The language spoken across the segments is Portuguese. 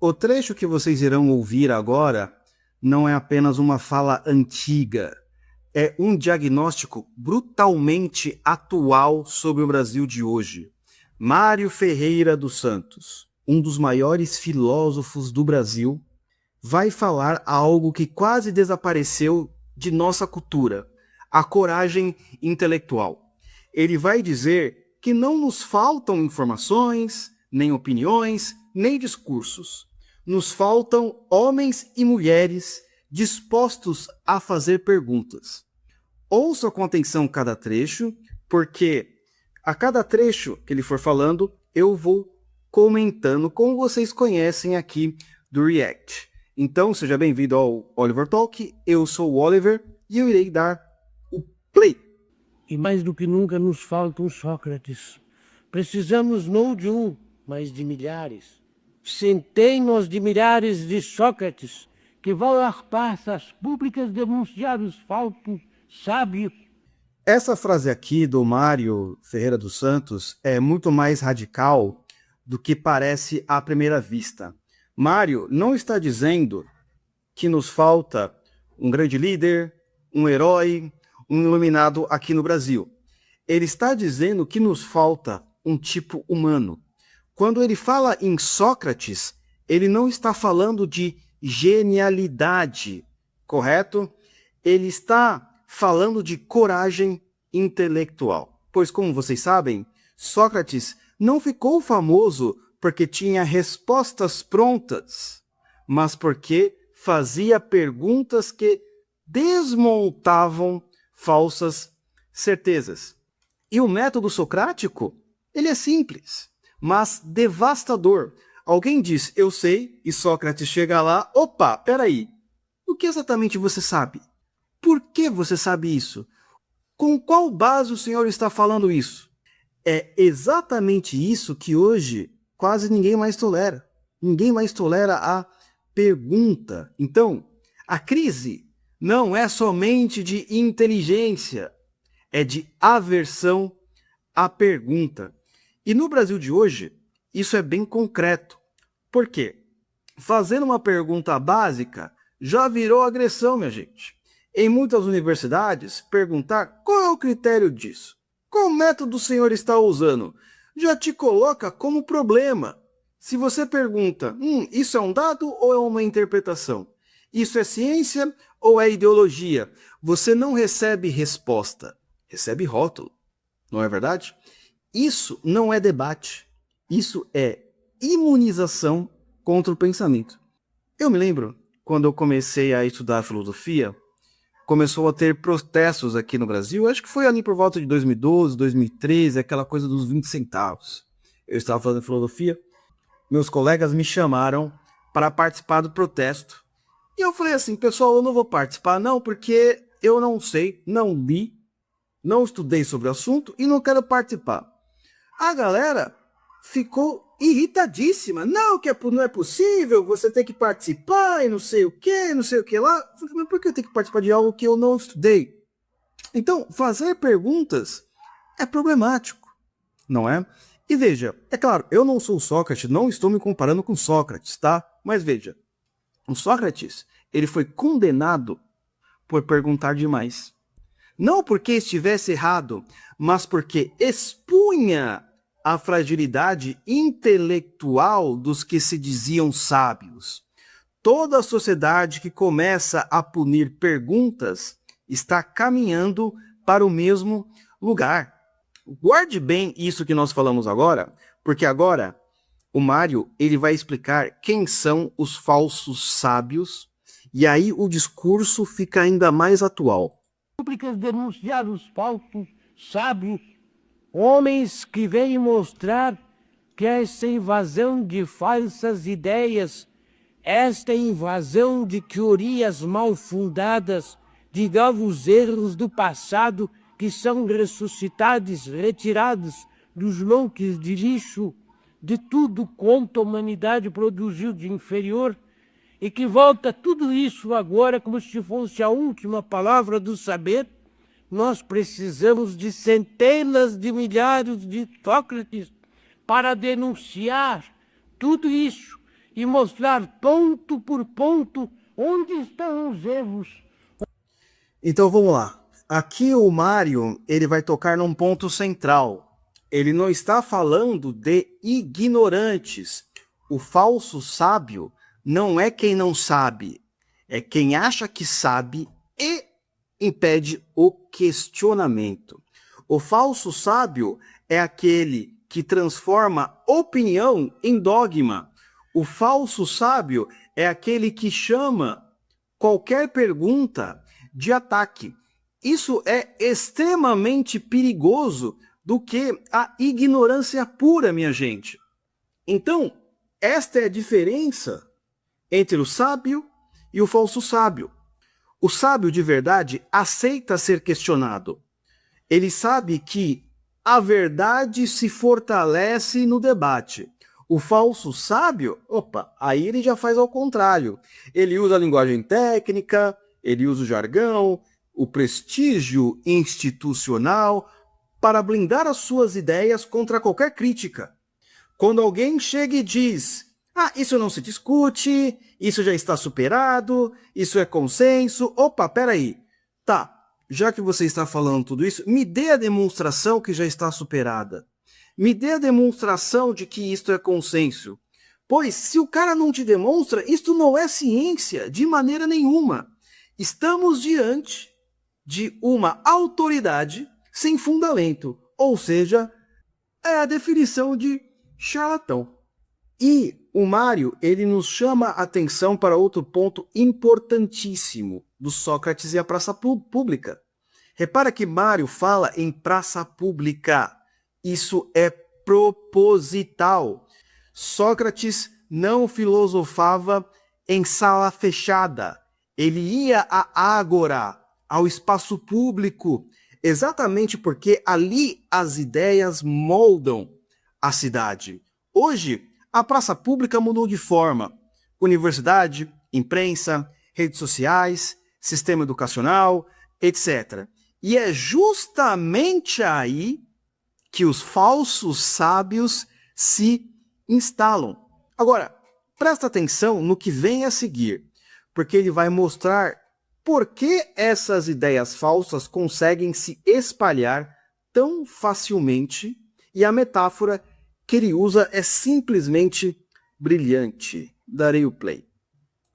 O trecho que vocês irão ouvir agora não é apenas uma fala antiga, é um diagnóstico brutalmente atual sobre o Brasil de hoje. Mário Ferreira dos Santos, um dos maiores filósofos do Brasil, vai falar algo que quase desapareceu de nossa cultura: a coragem intelectual. Ele vai dizer que não nos faltam informações, nem opiniões, nem discursos. Nos faltam homens e mulheres dispostos a fazer perguntas. Ouça com atenção cada trecho, porque a cada trecho que ele for falando, eu vou comentando, como vocês conhecem aqui do React. Então, seja bem-vindo ao Oliver Talk. Eu sou o Oliver e eu irei dar o play. E mais do que nunca nos falta um Sócrates. Precisamos não de um, mas de milhares. Centenas de milhares de Sócrates que vão às praças públicas denunciar os falsos sábios. Essa frase aqui do Mário Ferreira dos Santos é muito mais radical do que parece à primeira vista. Mário não está dizendo que nos falta um grande líder, um herói, um iluminado aqui no Brasil. Ele está dizendo que nos falta um tipo humano. Quando ele fala em Sócrates, ele não está falando de genialidade, correto? Ele está falando de coragem intelectual. Pois, como vocês sabem, Sócrates não ficou famoso porque tinha respostas prontas, mas porque fazia perguntas que desmontavam falsas certezas. E o método socrático, ele é simples, mas devastador. Alguém diz, eu sei, e Sócrates chega lá, opa, peraí, o que exatamente você sabe? Por que você sabe isso? Com qual base o senhor está falando isso? É exatamente isso que hoje quase ninguém mais tolera. Ninguém mais tolera a pergunta. Então, a crise não é somente de inteligência, é de aversão à pergunta. E no Brasil de hoje, isso é bem concreto. Por quê? Fazendo uma pergunta básica já virou agressão, minha gente. Em muitas universidades, perguntar qual é o critério disso, qual método o senhor está usando, já te coloca como problema. Se você pergunta, isso é um dado ou é uma interpretação? Isso é ciência ou é ideologia? Você não recebe resposta, recebe rótulo, não é verdade? Isso não é debate, isso é imunização contra o pensamento. Eu me lembro, quando eu comecei a estudar filosofia, começou a ter protestos aqui no Brasil, acho que foi ali por volta de 2012, 2013, aquela coisa dos 20 centavos. Eu estava fazendo filosofia, meus colegas me chamaram para participar do protesto. E eu falei assim, pessoal, eu não vou participar não, porque eu não sei, não li, não estudei sobre o assunto e não quero participar. A galera ficou irritadíssima. Não, não é possível, você tem que participar e não sei o que lá. Eu falei, mas por que eu tenho que participar de algo que eu não estudei? Então, fazer perguntas é problemático, não é? E veja, é claro, eu não sou Sócrates, não estou me comparando com Sócrates, tá? Mas veja, o Sócrates, ele foi condenado por perguntar demais. Não porque estivesse errado, mas porque expunha a fragilidade intelectual dos que se diziam sábios. Toda a sociedade que começa a punir perguntas está caminhando para o mesmo lugar. Guarde bem isso que nós falamos agora, porque agora o Mário ele vai explicar quem são os falsos sábios, e aí o discurso fica ainda mais atual. Públicas denunciar os falsos sábios. Homens que vêm mostrar que essa invasão de falsas ideias, esta invasão de teorias mal fundadas, de novos erros do passado que são ressuscitados, retirados dos montes de lixo, de tudo quanto a humanidade produziu de inferior, e que volta tudo isso agora como se fosse a última palavra do saber. Nós precisamos de centenas de milhares de Sócrates para denunciar tudo isso e mostrar ponto por ponto onde estão os erros. Então vamos lá. Aqui o Mário, ele vai tocar num ponto central. Ele não está falando de ignorantes. O falso sábio não é quem não sabe, é quem acha que sabe e impede o questionamento. O falso sábio é aquele que transforma opinião em dogma. O falso sábio é aquele que chama qualquer pergunta de ataque. Isso é extremamente perigoso do que a ignorância pura, minha gente. Então, esta é a diferença entre o sábio e o falso sábio. O sábio de verdade aceita ser questionado. Ele sabe que a verdade se fortalece no debate. O falso sábio, aí ele já faz ao contrário. Ele usa a linguagem técnica, ele usa o jargão, o prestígio institucional para blindar as suas ideias contra qualquer crítica. Quando alguém chega e diz, isso não se discute, isso já está superado, isso é consenso, peraí, tá, já que você está falando tudo isso, me dê a demonstração que já está superada. Me dê a demonstração de que isto é consenso. Pois, se o cara não te demonstra, isto não é ciência, de maneira nenhuma. Estamos diante de uma autoridade sem fundamento, ou seja, é a definição de charlatão. E o Mário, ele nos chama a atenção para outro ponto importantíssimo do Sócrates e a praça pública. Repara que Mário fala em praça pública. Isso é proposital. Sócrates não filosofava em sala fechada. Ele ia à ágora, ao espaço público, exatamente porque ali as ideias moldam a cidade. Hoje, a praça pública mudou de forma. Universidade, imprensa, redes sociais, sistema educacional, etc. E é justamente aí que os falsos sábios se instalam. Agora, presta atenção no que vem a seguir, porque ele vai mostrar por que essas ideias falsas conseguem se espalhar tão facilmente, e a metáfora que ele usa é simplesmente brilhante. Darei o play.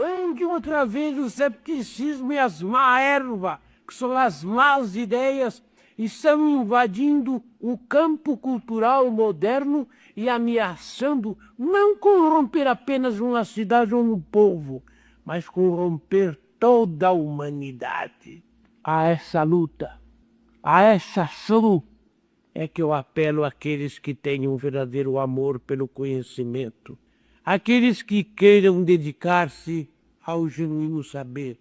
Onde outra vez o cepticismo e as má erva, que são as más ideias, estão invadindo o campo cultural moderno e ameaçando não corromper apenas uma cidade ou um povo, mas corromper toda a humanidade. A essa luta, a essa ação, é que eu apelo àqueles que têm um verdadeiro amor pelo conhecimento, aqueles que queiram dedicar-se ao genuíno saber,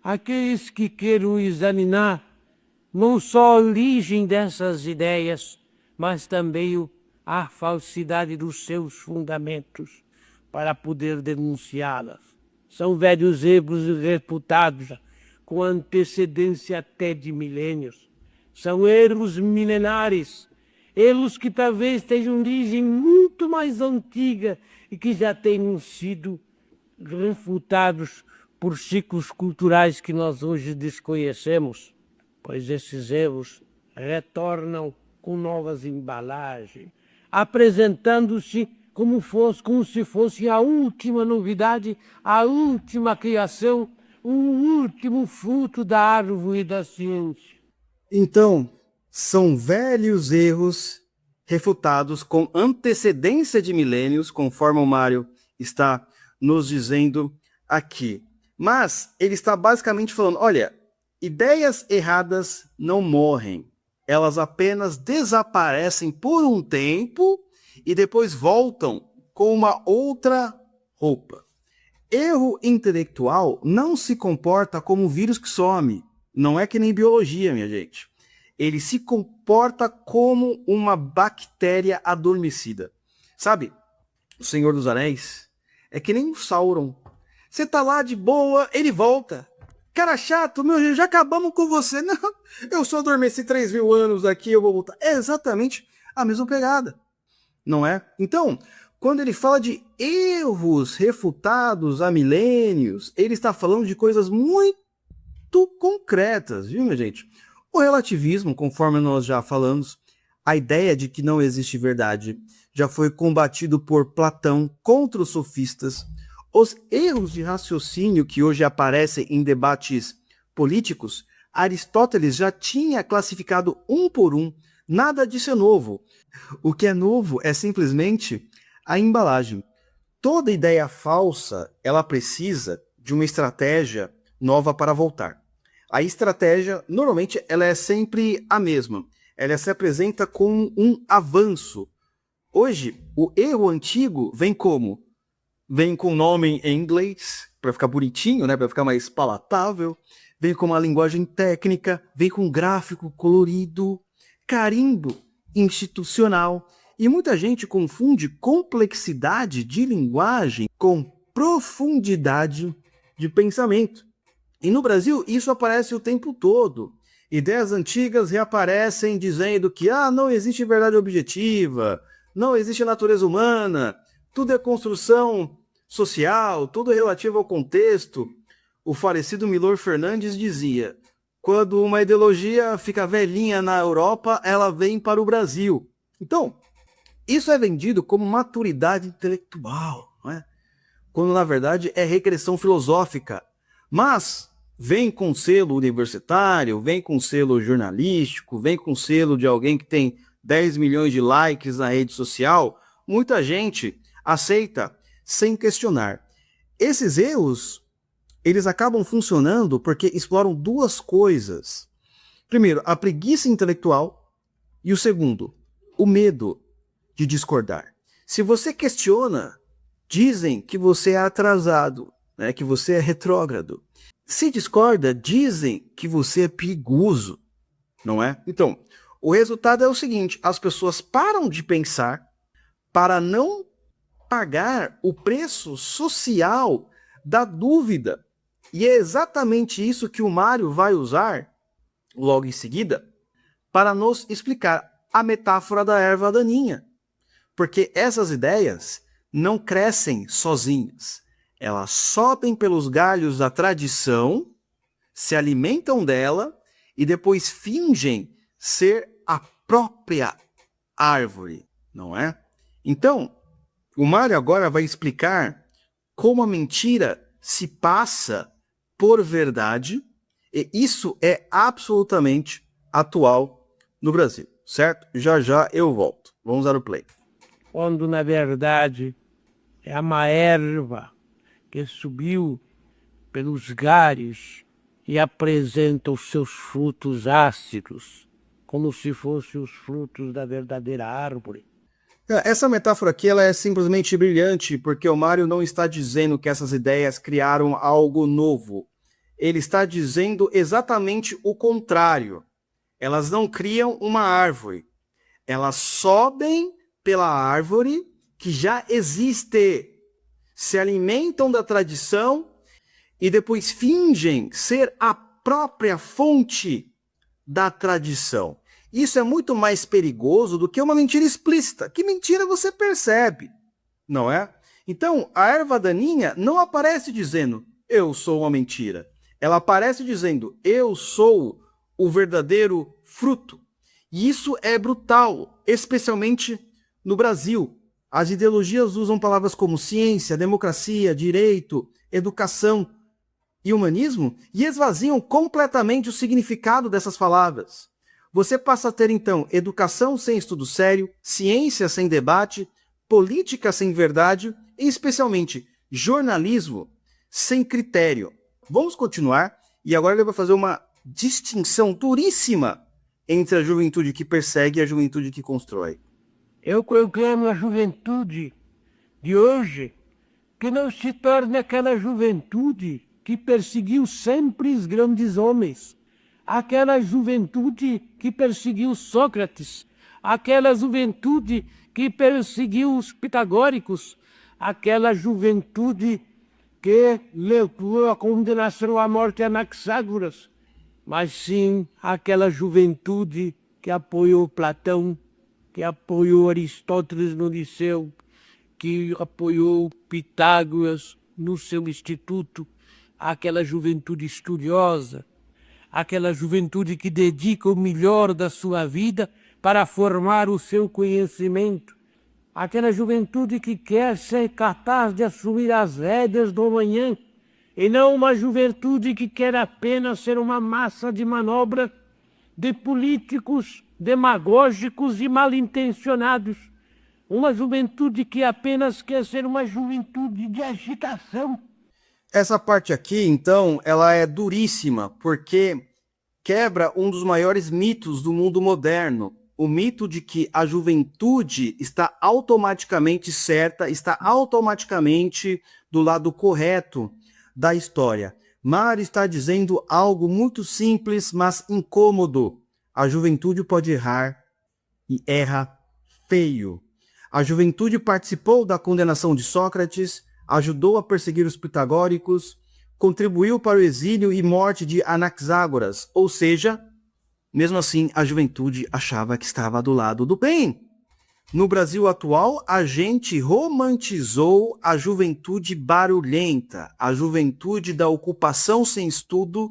aqueles que queiram examinar não só a origem dessas ideias, mas também a falsidade dos seus fundamentos, para poder denunciá-las. São velhos erros irrefutados, com antecedência até de milênios. São erros milenares, erros que talvez tenham origem muito mais antiga e que já tenham sido refutados por ciclos culturais que nós hoje desconhecemos, pois esses erros retornam com novas embalagens, apresentando-se como se fosse a última novidade, a última criação, o último fruto da árvore da ciência. Então, são velhos erros refutados com antecedência de milênios, conforme o Mário está nos dizendo aqui. Mas ele está basicamente falando, olha, ideias erradas não morrem, elas apenas desaparecem por um tempo e depois voltam com uma outra roupa. Erro intelectual não se comporta como um vírus que some, não é que nem biologia, minha gente. Ele se comporta como uma bactéria adormecida. Sabe, o Senhor dos Anéis é que nem o Sauron. Você tá lá de boa, ele volta. Cara chato, meu, já acabamos com você. Não, eu só adormeci 3.000 anos aqui, eu vou voltar. É exatamente a mesma pegada, não é? Então, Quando ele fala de erros refutados há milênios, ele está falando de coisas muito concretas, viu, minha gente? O relativismo, conforme nós já falamos, a ideia de que não existe verdade, já foi combatido por Platão contra os sofistas. Os erros de raciocínio que hoje aparecem em debates políticos, Aristóteles já tinha classificado um por um. Nada disso é novo. O que é novo é simplesmente a embalagem. Toda ideia falsa, ela precisa de uma estratégia nova para voltar. A estratégia, normalmente, ela é sempre a mesma. Ela se apresenta como um avanço. Hoje, o erro antigo vem como? Vem com nome em inglês, para ficar bonitinho, né? Para ficar mais palatável. Vem com uma linguagem técnica, vem com gráfico colorido, carimbo institucional. E muita gente confunde complexidade de linguagem com profundidade de pensamento. E no Brasil isso aparece o tempo todo. Ideias antigas reaparecem dizendo que não existe verdade objetiva, não existe natureza humana, tudo é construção social, tudo é relativo ao contexto. O falecido Milor Fernandes dizia: quando uma ideologia fica velhinha na Europa, ela vem para o Brasil. Então, isso é vendido como maturidade intelectual, não é? Quando na verdade é regressão filosófica. Mas vem com selo universitário, vem com selo jornalístico, vem com selo de alguém que tem 10 milhões de likes na rede social. Muita gente aceita sem questionar. Esses erros, eles acabam funcionando porque exploram duas coisas. Primeiro, a preguiça intelectual, e o segundo, o medo de discordar. Se você questiona, dizem que você é atrasado, né, que você é retrógrado. Se discorda, dizem que você é perigoso, não é? Então, o resultado é o seguinte: as pessoas param de pensar para não pagar o preço social da dúvida. E é exatamente isso que o Mário vai usar, logo em seguida, para nos explicar a metáfora da erva daninha. Porque essas ideias não crescem sozinhas. Elas sobem pelos galhos da tradição, se alimentam dela e depois fingem ser a própria árvore, não é? Então, o Mário agora vai explicar como a mentira se passa por verdade, e isso é absolutamente atual no Brasil, certo? Já já eu volto. Vamos dar o play. Quando na verdade é uma erva que subiu pelos galhos e apresenta os seus frutos ácidos, como se fossem os frutos da verdadeira árvore. Essa metáfora aqui ela é simplesmente brilhante, porque o Mário não está dizendo que essas ideias criaram algo novo. Ele está dizendo exatamente o contrário. Elas não criam uma árvore. Elas sobem pela árvore que já existe, se alimentam da tradição e depois fingem ser a própria fonte da tradição. Isso é muito mais perigoso do que uma mentira explícita. Que mentira você percebe, não é? Então, a erva daninha não aparece dizendo, eu sou uma mentira. Ela aparece dizendo, eu sou o verdadeiro fruto. E isso é brutal, especialmente no Brasil. As ideologias usam palavras como ciência, democracia, direito, educação e humanismo e esvaziam completamente o significado dessas palavras. Você passa a ter, então, educação sem estudo sério, ciência sem debate, política sem verdade e, especialmente, jornalismo sem critério. Vamos continuar, e agora ele vai fazer uma distinção duríssima entre a juventude que persegue e a juventude que constrói. Eu proclamo a juventude de hoje que não se torne aquela juventude que perseguiu sempre os grandes homens, aquela juventude que perseguiu Sócrates, aquela juventude que perseguiu os pitagóricos, aquela juventude que levou a condenação à morte a Anaxágoras, mas sim aquela juventude que apoiou Platão, que apoiou Aristóteles no Liceu, que apoiou Pitágoras no seu instituto, aquela juventude estudiosa, aquela juventude que dedica o melhor da sua vida para formar o seu conhecimento, aquela juventude que quer ser capaz de assumir as rédeas do amanhã, e não uma juventude que quer apenas ser uma massa de manobra de políticos demagógicos e mal intencionados, uma juventude que apenas quer ser uma juventude de agitação. Essa parte aqui, então, ela é duríssima, porque quebra um dos maiores mitos do mundo moderno, o mito de que a juventude está automaticamente certa, está automaticamente do lado correto da história. Mário está dizendo algo muito simples, mas incômodo. A juventude pode errar e erra feio. A juventude participou da condenação de Sócrates, ajudou a perseguir os pitagóricos, contribuiu para o exílio e morte de Anaxágoras, ou seja, mesmo assim a juventude achava que estava do lado do bem. No Brasil atual, a gente romantizou a juventude barulhenta, a juventude da ocupação sem estudo,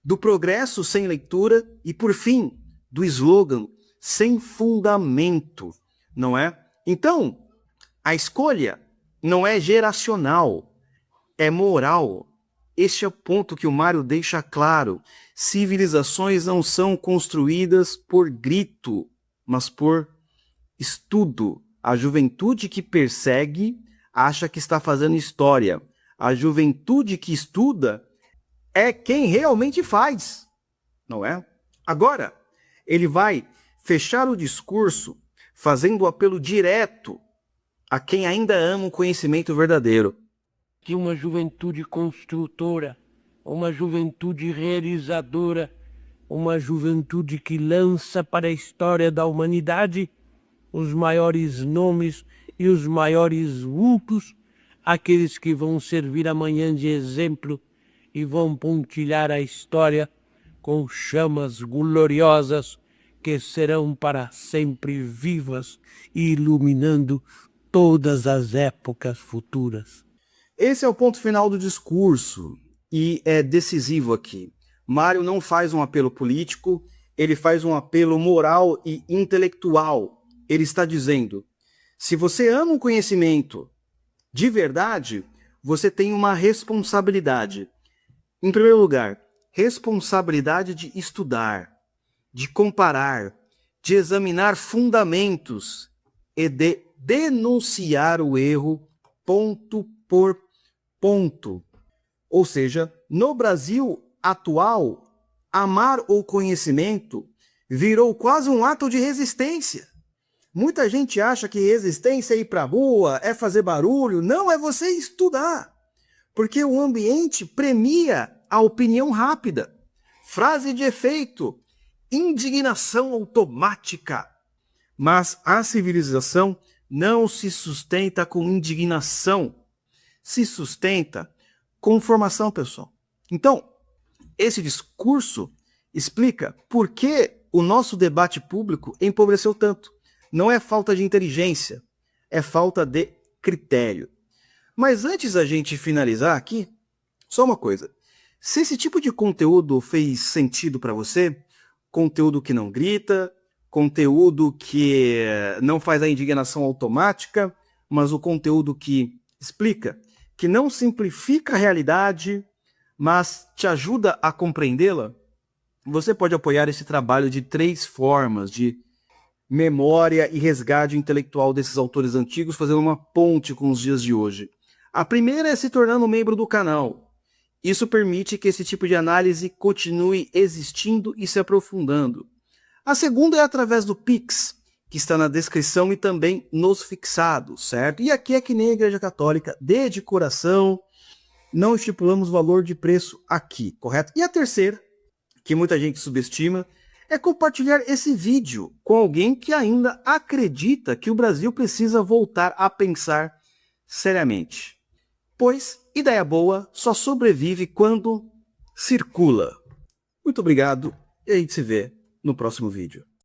do progresso sem leitura e, por fim, do slogan sem fundamento, não é? Então, a escolha não é geracional, é moral. Este é o ponto que o Mário deixa claro. Civilizações não são construídas por grito, mas por estudo. A juventude que persegue acha que está fazendo história. A juventude que estuda é quem realmente faz, não é? Agora, ele vai fechar o discurso fazendo um apelo direto a quem ainda ama o conhecimento verdadeiro. Que uma juventude construtora, uma juventude realizadora, uma juventude que lança para a história da humanidade os maiores nomes e os maiores vultos, aqueles que vão servir amanhã de exemplo e vão pontilhar a história com chamas gloriosas que serão para sempre vivas e iluminando todas as épocas futuras. Esse é o ponto final do discurso e é decisivo aqui. Mário não faz um apelo político, ele faz um apelo moral e intelectual. Ele está dizendo, se você ama o conhecimento de verdade, você tem uma responsabilidade. Em primeiro lugar, responsabilidade de estudar, de comparar, de examinar fundamentos e de denunciar o erro ponto por ponto. Ou seja, no Brasil atual, amar o conhecimento virou quase um ato de resistência. Muita gente acha que resistência é ir para a rua, é fazer barulho. Não, é você estudar. Porque o ambiente premia a opinião rápida. Frase de efeito, indignação automática. Mas a civilização não se sustenta com indignação. Se sustenta com formação, pessoal. Então, esse discurso explica por que o nosso debate público empobreceu tanto. Não é falta de inteligência, é falta de critério. Mas antes da gente finalizar aqui, só uma coisa. Se esse tipo de conteúdo fez sentido para você, conteúdo que não grita, conteúdo que não faz a indignação automática, mas o conteúdo que explica, que não simplifica a realidade, mas te ajuda a compreendê-la, você pode apoiar esse trabalho de 3 formas de memória e resgate intelectual desses autores antigos, fazendo uma ponte com os dias de hoje. A primeira é se tornando membro do canal. Isso permite que esse tipo de análise continue existindo e se aprofundando. A segunda é através do Pix, que está na descrição e também nos fixados, certo? E aqui é que nem a Igreja Católica, dê de coração, não estipulamos valor de preço aqui, correto? E a terceira, que muita gente subestima, é compartilhar esse vídeo com alguém que ainda acredita que o Brasil precisa voltar a pensar seriamente. Pois ideia boa só sobrevive quando circula. Muito obrigado e a gente se vê no próximo vídeo.